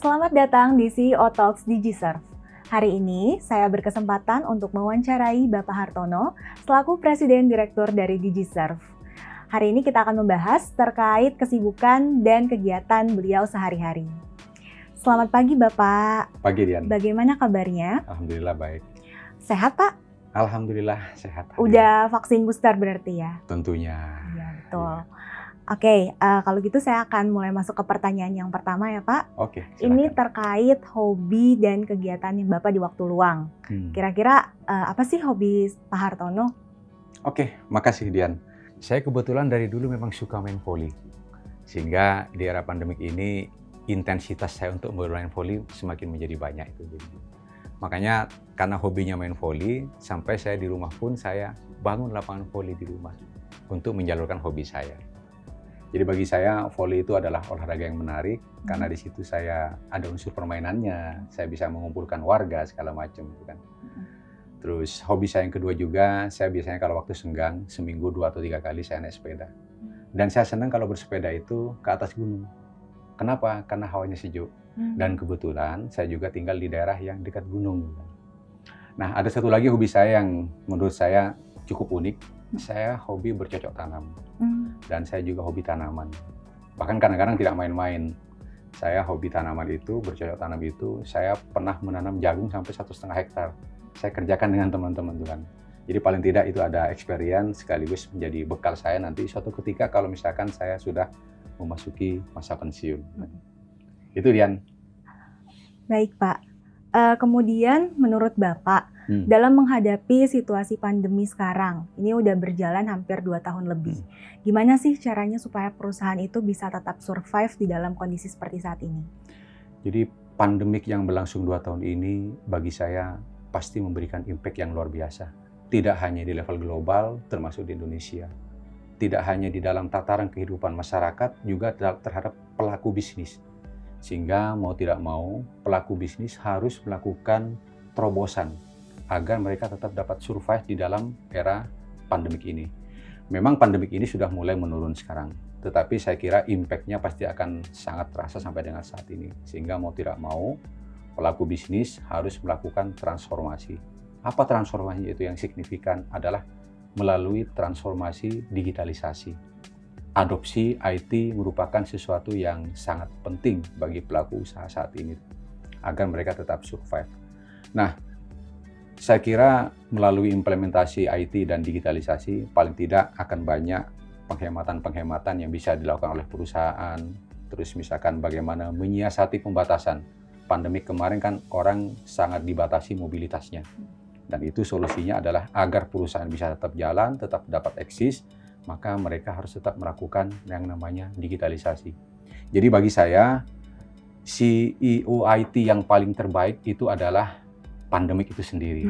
Selamat datang di CEO Talks DigiServe. Hari ini saya berkesempatan untuk mewawancarai Bapak Hartono selaku Presiden Direktur dari DigiServe. Hari ini kita akan membahas terkait kesibukan dan kegiatan beliau sehari-hari. Selamat pagi Bapak. Pagi Dian. Bagaimana kabarnya? Alhamdulillah baik. Sehat Pak? Alhamdulillah sehat. Udah vaksin booster berarti ya? Tentunya. Iya betul. Oke, kalau gitu saya akan mulai masuk ke pertanyaan yang pertama ya Pak. Oke, silakan. Ini terkait hobi dan kegiatan yang Bapak di waktu luang. Kira-kira apa sih hobi Pak Hartono? Oke, makasih Dian. Saya kebetulan dari dulu memang suka main voli. Sehingga di era pandemik ini intensitas saya untuk bermain voli semakin menjadi banyak itu. Makanya karena hobinya main voli, sampai saya di rumah pun saya bangun lapangan voli di rumah untuk menyalurkan hobi saya. Jadi bagi saya voli itu adalah olahraga yang menarik karena di situ saya ada unsur permainannya, saya bisa mengumpulkan warga segala macam gitu kan. Terus hobi saya yang kedua juga, saya biasanya kalau waktu senggang seminggu 2 atau 3 kali saya naik sepeda. Dan saya senang kalau bersepeda itu ke atas gunung. Kenapa? Karena hawanya sejuk. Dan kebetulan saya juga tinggal di daerah yang dekat gunung. Nah, ada satu lagi hobi saya yang menurut saya cukup unik. Saya hobi bercocok tanam. Dan saya juga hobi tanaman. Bahkan kadang-kadang tidak main-main. Saya hobi tanaman itu, bercocok tanam itu, saya pernah menanam jagung sampai 1,5 hektar. Saya kerjakan dengan teman-teman tuh kan. Jadi paling tidak itu ada experience sekaligus menjadi bekal saya nanti suatu ketika kalau misalkan saya sudah memasuki masa pensiun. Itu Dian. Baik Pak. Kemudian menurut Bapak, dalam menghadapi situasi pandemi sekarang, ini udah berjalan hampir 2 tahun lebih. Gimana sih caranya supaya perusahaan itu bisa tetap survive di dalam kondisi seperti saat ini? Jadi pandemik yang berlangsung 2 tahun ini bagi saya pasti memberikan impact yang luar biasa. Tidak hanya di level global, termasuk di Indonesia. Tidak hanya di dalam tataran kehidupan masyarakat, juga terhadap pelaku bisnis. Sehingga mau tidak mau, pelaku bisnis harus melakukan terobosan agar mereka tetap dapat survive di dalam era pandemik ini. Memang pandemik ini sudah mulai menurun sekarang, tetapi saya kira impact-nya pasti akan sangat terasa sampai dengan saat ini. Sehingga mau tidak mau, pelaku bisnis harus melakukan transformasi. Apa transformasi itu yang signifikan? Adalah melalui transformasi digitalisasi. Adopsi IT merupakan sesuatu yang sangat penting bagi pelaku usaha saat ini, agar mereka tetap survive. Nah, saya kira melalui implementasi IT dan digitalisasi, paling tidak akan banyak penghematan-penghematan yang bisa dilakukan oleh perusahaan. Terus misalkan bagaimana menyiasati pembatasan. Pandemik kemarin kan orang sangat dibatasi mobilitasnya. Dan itu solusinya adalah agar perusahaan bisa tetap jalan, tetap dapat eksis, maka mereka harus tetap melakukan yang namanya digitalisasi. Jadi bagi saya, CEO IT yang paling terbaik itu adalah pandemik itu sendiri.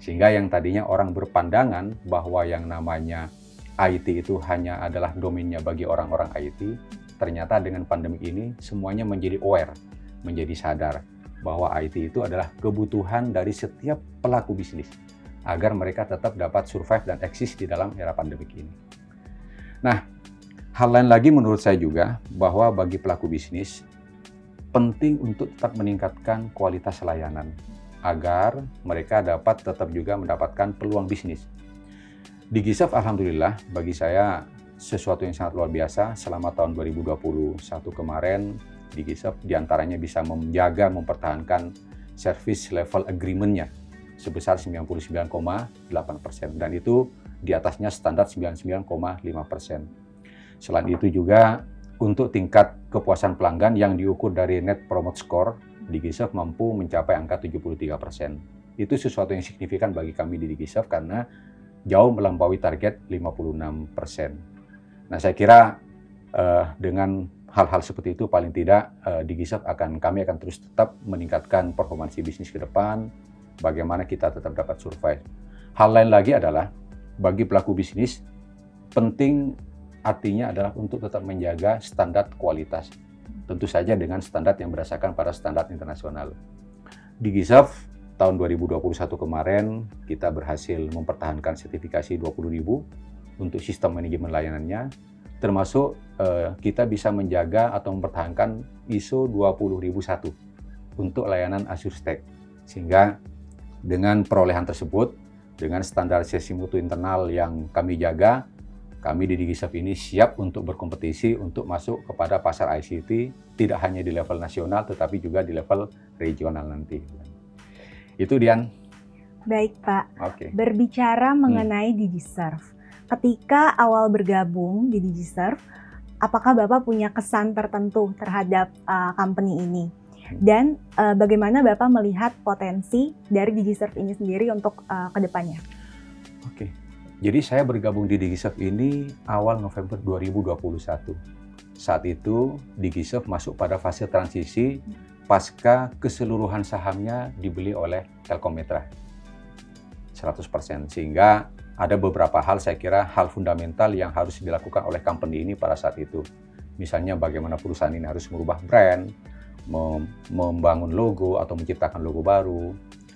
Sehingga yang tadinya orang berpandangan bahwa yang namanya IT itu hanya adalah domainnya bagi orang-orang IT, ternyata dengan pandemik ini semuanya menjadi aware, menjadi sadar bahwa IT itu adalah kebutuhan dari setiap pelaku bisnis agar mereka tetap dapat survive dan eksis di dalam era pandemik ini. Nah, hal lain lagi menurut saya juga bahwa bagi pelaku bisnis penting untuk tetap meningkatkan kualitas layanan agar mereka dapat tetap juga mendapatkan peluang bisnis. DigiServe alhamdulillah bagi saya sesuatu yang sangat luar biasa. Selama tahun 2021 kemarin DigiServe diantaranya bisa menjaga, mempertahankan service level agreement-nya sebesar 99,8% dan itu di atasnya standar 99,5%. Selain itu juga untuk tingkat kepuasan pelanggan yang diukur dari Net Promote Score, DigiServe mampu mencapai angka 73%. Itu sesuatu yang signifikan bagi kami di DigiServe karena jauh melampaui target 56%. Nah, saya kira dengan hal-hal seperti itu paling tidak DigiServe kami akan terus tetap meningkatkan performansi bisnis ke depan, bagaimana kita tetap dapat survive. Hal lain lagi adalah bagi pelaku bisnis penting artinya adalah untuk tetap menjaga standar kualitas. Tentu saja dengan standar yang berdasarkan pada standar internasional. DigiServe tahun 2021 kemarin kita berhasil mempertahankan sertifikasi 20.000 untuk sistem manajemen layanannya, termasuk kita bisa menjaga atau mempertahankan ISO 20001 untuk layanan Azure Stack. Sehingga dengan perolehan tersebut, dengan standarisasi mutu internal yang kami jaga, kami di DigiServe ini siap untuk berkompetisi untuk masuk kepada pasar ICT, tidak hanya di level nasional, tetapi juga di level regional nanti. Itu, Dian. Baik, Pak. Oke. Berbicara mengenai DigiServe, ketika awal bergabung di DigiServe, apakah Bapak punya kesan tertentu terhadap company ini? Dan bagaimana Bapak melihat potensi dari DigiServe ini sendiri untuk kedepannya? Oke. Jadi saya bergabung di DigiServe ini awal November 2021. Saat itu DigiServe masuk pada fase transisi pasca keseluruhan sahamnya dibeli oleh Telkomitra 100%. Sehingga ada beberapa hal, saya kira hal fundamental yang harus dilakukan oleh company ini pada saat itu. Misalnya bagaimana perusahaan ini harus merubah brand, membangun logo atau menciptakan logo baru,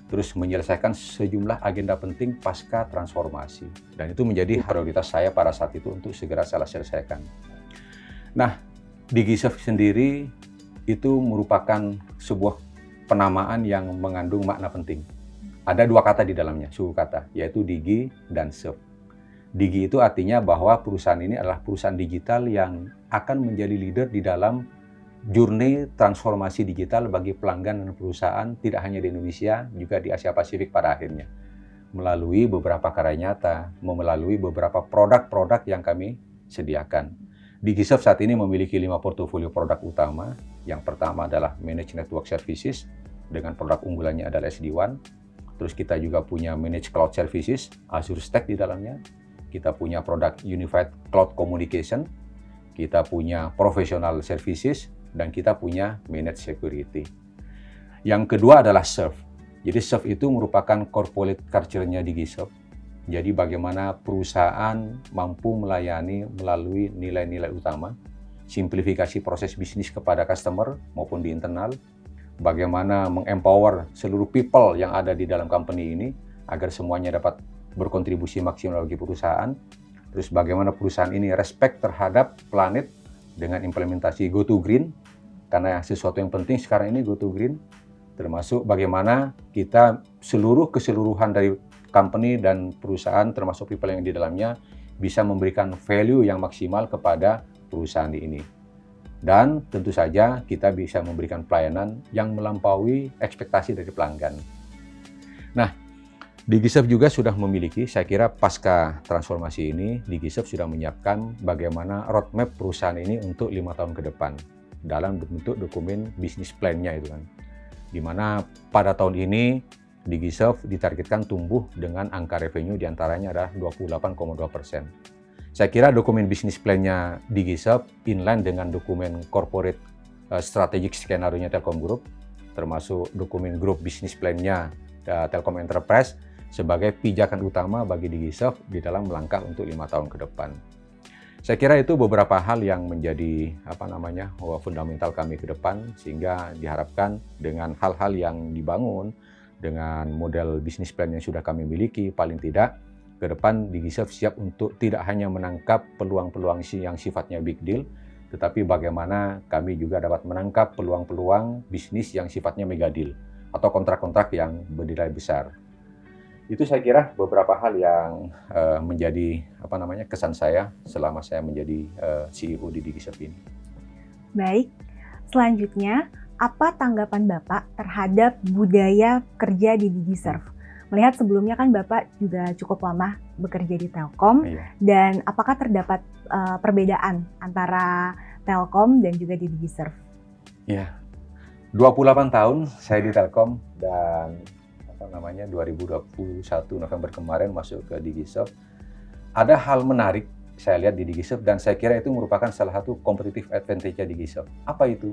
terus menyelesaikan sejumlah agenda penting pasca transformasi. Dan itu menjadi prioritas saya pada saat itu untuk segera saya selesaikan. Nah, DigiServe sendiri itu merupakan sebuah penamaan yang mengandung makna penting. Ada dua kata di dalamnya, suku kata, yaitu Digi dan Serve. Digi itu artinya bahwa perusahaan ini adalah perusahaan digital yang akan menjadi leader di dalam journey transformasi digital bagi pelanggan dan perusahaan tidak hanya di Indonesia, juga di Asia Pasifik pada akhirnya. Melalui beberapa karya nyata, melalui beberapa produk-produk yang kami sediakan. DigiServe saat ini memiliki 5 portofolio produk utama. Yang pertama adalah Managed Network Services, dengan produk unggulannya adalah SD-WAN. Terus kita juga punya Managed Cloud Services, Azure Stack di dalamnya. Kita punya produk Unified Cloud Communication. Kita punya Professional Services. Dan kita punya Managed Security. Yang kedua adalah Serve. Jadi Serve itu merupakan corporate culture-nya DigiServe. Jadi bagaimana perusahaan mampu melayani melalui nilai-nilai utama, simplifikasi proses bisnis kepada customer maupun di internal, bagaimana mengempower seluruh people yang ada di dalam company ini agar semuanya dapat berkontribusi maksimal bagi perusahaan. Terus bagaimana perusahaan ini respect terhadap planet dengan implementasi Go to Green, karena sesuatu yang penting sekarang ini Go to Green, termasuk bagaimana kita keseluruhan dari company dan perusahaan termasuk people yang di dalamnya bisa memberikan value yang maksimal kepada perusahaan ini. Dan tentu saja kita bisa memberikan pelayanan yang melampaui ekspektasi dari pelanggan. Nah, DigiServe juga sudah memiliki, saya kira pasca transformasi ini, DigiServe sudah menyiapkan bagaimana roadmap perusahaan ini untuk 5 tahun ke depan dalam bentuk dokumen bisnis plan-nya itu kan. Di mana pada tahun ini DigiServe ditargetkan tumbuh dengan angka revenue diantaranya adalah 28,2%. Saya kira dokumen bisnis plan-nya DigiServe inline dengan dokumen corporate strategic skenario-nya Telkom Group, termasuk dokumen grup bisnis plan-nya Telkom Enterprise sebagai pijakan utama bagi DigiServe di dalam melangkah untuk 5 tahun ke depan. Saya kira itu beberapa hal yang menjadi fundamental kami ke depan, sehingga diharapkan dengan hal-hal yang dibangun dengan model bisnis plan yang sudah kami miliki, paling tidak ke depan DigiServe siap untuk tidak hanya menangkap peluang-peluang yang sifatnya big deal, tetapi bagaimana kami juga dapat menangkap peluang-peluang bisnis yang sifatnya mega deal atau kontrak-kontrak yang bernilai besar. Itu saya kira beberapa hal yang menjadi kesan saya selama saya menjadi CEO di DigiServe ini. Baik, selanjutnya apa tanggapan Bapak terhadap budaya kerja di DigiServe? Melihat sebelumnya kan Bapak juga cukup lama bekerja di Telkom, dan apakah terdapat perbedaan antara Telkom dan juga di DigiServe? Ya, 28 tahun saya di Telkom dan 2021 November kemarin masuk ke DigiServe. Ada hal menarik saya lihat di DigiServe dan saya kira itu merupakan salah satu competitive advantage-nya DigiServe. Apa itu?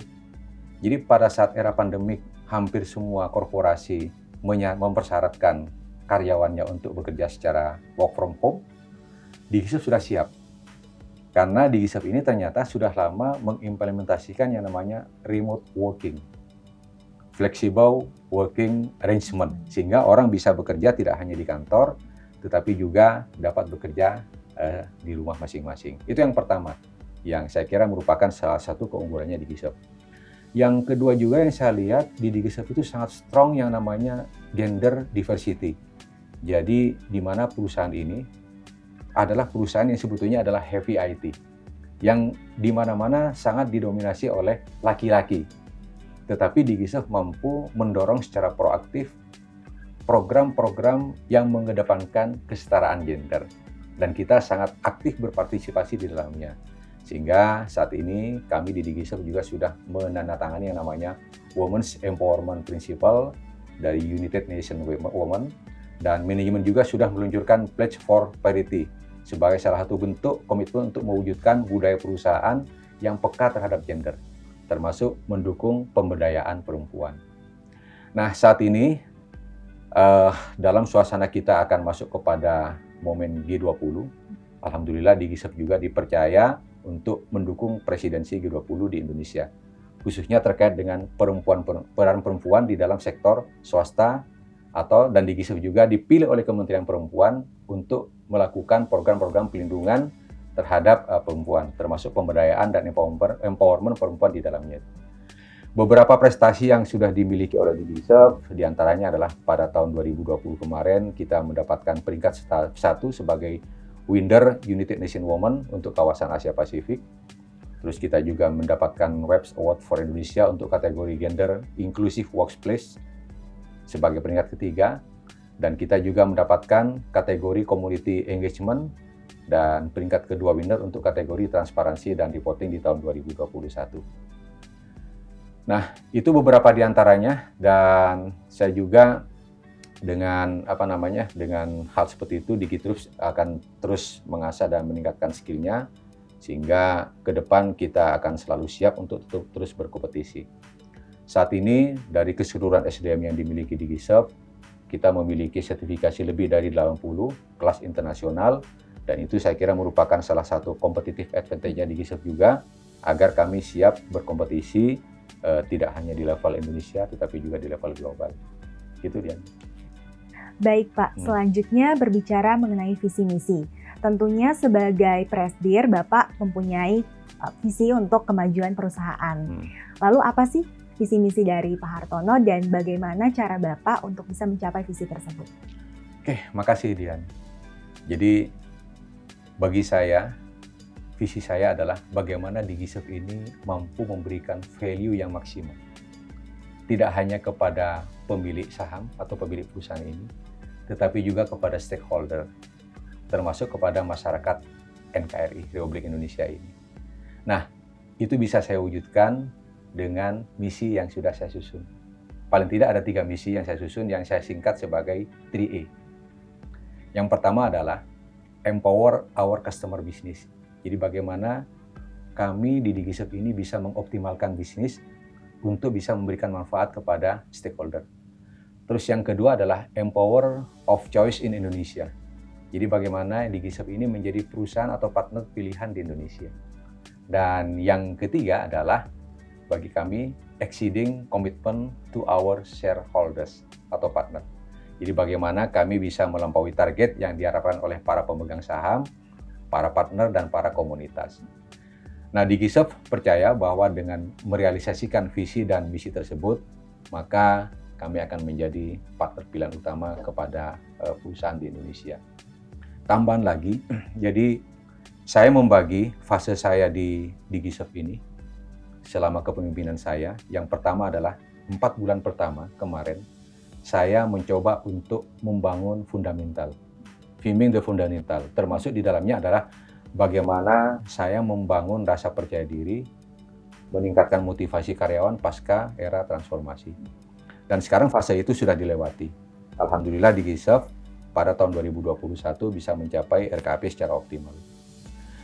Jadi pada saat era pandemik, hampir semua korporasi mempersyaratkan karyawannya untuk bekerja secara work from home. DigiServe sudah siap. Karena DigiServe ini ternyata sudah lama mengimplementasikan yang namanya remote working. Flexible working arrangement. Sehingga orang bisa bekerja tidak hanya di kantor, tetapi juga dapat bekerja di rumah masing-masing. Itu yang pertama, yang saya kira merupakan salah satu keunggulannya DigiServe. Yang kedua juga yang saya lihat di Digiserv itu sangat strong yang namanya gender diversity. Jadi di mana perusahaan ini adalah perusahaan yang sebetulnya adalah heavy IT, yang di mana-mana sangat didominasi oleh laki-laki. Tetapi Digiserv mampu mendorong secara proaktif program-program yang mengedepankan kesetaraan gender. Dan kita sangat aktif berpartisipasi di dalamnya. Sehingga saat ini kami di Digiserv juga sudah menandatangani yang namanya Women's Empowerment Principle dari United Nations Women, dan manajemen juga sudah meluncurkan Pledge for Parity sebagai salah satu bentuk komitmen untuk mewujudkan budaya perusahaan yang peka terhadap gender, termasuk mendukung pemberdayaan perempuan. Nah, saat ini dalam suasana kita akan masuk kepada momen G20, alhamdulillah Digiserv juga dipercaya untuk mendukung presidensi G20 di Indonesia, khususnya terkait dengan peran perempuan di dalam sektor swasta, dan Digiserv juga dipilih oleh Kementerian Perempuan untuk melakukan program-program pelindungan terhadap perempuan, termasuk pemberdayaan dan empowerment perempuan di dalamnya. Beberapa prestasi yang sudah dimiliki oleh Digiserv, diantaranya adalah pada tahun 2020 kemarin kita mendapatkan peringkat 1 sebagai Winner United Nations Women untuk kawasan Asia Pasifik. Terus kita juga mendapatkan Webs Award for Indonesia untuk kategori Gender Inclusive Workplace sebagai peringkat ketiga. Dan kita juga mendapatkan kategori Community Engagement dan peringkat kedua winner untuk kategori Transparansi dan Reporting di tahun 2021. Nah, itu beberapa di antaranya, dan saya juga dengan dengan hal seperti itu Digiserv akan terus mengasah dan meningkatkan skillnya sehingga ke depan kita akan selalu siap untuk terus berkompetisi. Saat ini dari keseluruhan SDM yang dimiliki Digiserv, kita memiliki sertifikasi lebih dari 80 kelas internasional, dan itu saya kira merupakan salah satu competitive advantage-nya Digiserv juga agar kami siap berkompetisi tidak hanya di level Indonesia tetapi juga di level global. Gitu, Dian. Baik Pak, selanjutnya berbicara mengenai visi misi. Tentunya sebagai Presdir, Bapak mempunyai visi untuk kemajuan perusahaan. Lalu apa sih visi misi dari Pak Hartono dan bagaimana cara Bapak untuk bisa mencapai visi tersebut? Oke, makasih Dian. Jadi bagi saya, visi saya adalah bagaimana Digiserv ini mampu memberikan value yang maksimal. Tidak hanya kepada pemilik saham atau pemilik perusahaan ini, tetapi juga kepada stakeholder, termasuk kepada masyarakat NKRI, Republik Indonesia ini. Nah, itu bisa saya wujudkan dengan misi yang sudah saya susun. Paling tidak ada 3 misi yang saya susun yang saya singkat sebagai 3E. Yang pertama adalah empower our customer business. Jadi bagaimana kami di Digiserv ini bisa mengoptimalkan bisnis untuk bisa memberikan manfaat kepada stakeholder. Terus yang kedua adalah empower of choice in Indonesia. Jadi bagaimana Digiserv ini menjadi perusahaan atau partner pilihan di Indonesia. Dan yang ketiga adalah bagi kami exceeding commitment to our shareholders atau partner. Jadi bagaimana kami bisa melampaui target yang diharapkan oleh para pemegang saham, para partner, dan para komunitas. Nah, Digiserv percaya bahwa dengan merealisasikan visi dan misi tersebut, maka kami akan menjadi partner pilihan utama kepada perusahaan di Indonesia. Tambahan lagi, jadi saya membagi fase saya di Digiserv ini selama kepemimpinan saya. Yang pertama adalah 4 bulan pertama kemarin, saya mencoba untuk membangun fundamental, firming the fundamental, termasuk di dalamnya adalah bagaimana saya membangun rasa percaya diri, meningkatkan motivasi karyawan pasca era transformasi. Dan sekarang fase itu sudah dilewati. Alhamdulillah Digiserv pada tahun 2021 bisa mencapai RKP secara optimal.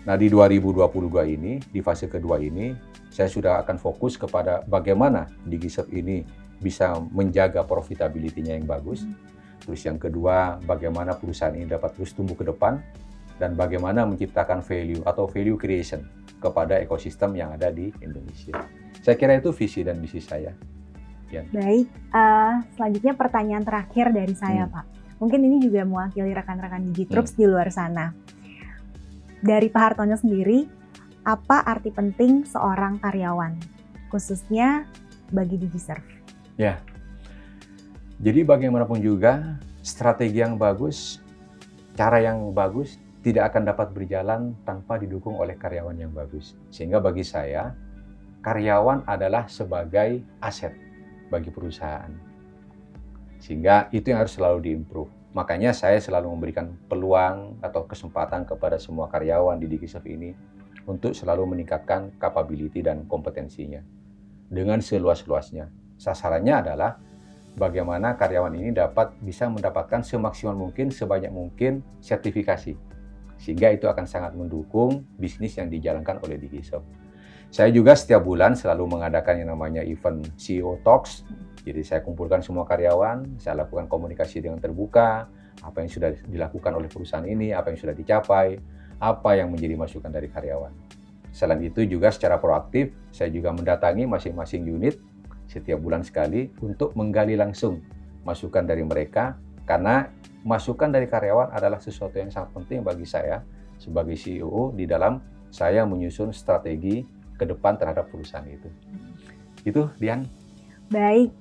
Nah, di 2022 ini, di fase kedua ini, saya sudah akan fokus kepada bagaimana Digiserv ini bisa menjaga profitability-nya yang bagus. Terus yang kedua, bagaimana perusahaan ini dapat terus tumbuh ke depan, dan bagaimana menciptakan value atau value creation kepada ekosistem yang ada di Indonesia. Saya kira itu visi dan misi saya. Ya. Baik, selanjutnya pertanyaan terakhir dari saya, Pak. Mungkin ini juga mewakili rekan-rekan Digitroops di luar sana. Dari Pak Hartono sendiri, apa arti penting seorang karyawan? khususnya bagi DigiServe? Ya, jadi bagaimanapun juga strategi yang bagus, cara yang bagus tidak akan dapat berjalan tanpa didukung oleh karyawan yang bagus. Sehingga bagi saya, karyawan adalah sebagai aset bagi perusahaan. Sehingga itu yang harus selalu diimprove. Makanya saya selalu memberikan peluang atau kesempatan kepada semua karyawan di DigiServe ini untuk selalu meningkatkan capability dan kompetensinya dengan seluas-luasnya. Sasarannya adalah bagaimana karyawan ini bisa mendapatkan semaksimal mungkin, sebanyak mungkin sertifikasi. Sehingga itu akan sangat mendukung bisnis yang dijalankan oleh DigiServe. Saya juga setiap bulan selalu mengadakan yang namanya event CEO Talks. Jadi saya kumpulkan semua karyawan, saya lakukan komunikasi dengan terbuka, apa yang sudah dilakukan oleh perusahaan ini, apa yang sudah dicapai, apa yang menjadi masukan dari karyawan. Selain itu juga secara proaktif, saya juga mendatangi masing-masing unit setiap bulan sekali untuk menggali langsung masukan dari mereka, karena masukan dari karyawan adalah sesuatu yang sangat penting bagi saya sebagai CEO di dalam saya menyusun strategi ke depan terhadap perusahaan itu. Itu, Dian. Baik,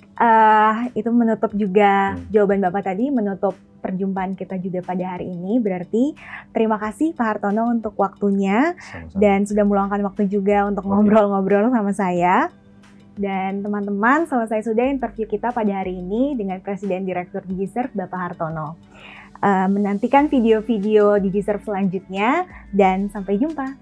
itu menutup juga jawaban Bapak tadi, menutup perjumpaan kita juga pada hari ini. Berarti terima kasih Pak Hartono untuk waktunya. Sama-sama. Dan sudah meluangkan waktu juga untuk ngobrol-ngobrol sama saya. Dan teman-teman, selesai sudah interview kita pada hari ini dengan Presiden Direktur DigiServe Bapak Hartono. Menantikan video-video DigiServe selanjutnya dan sampai jumpa.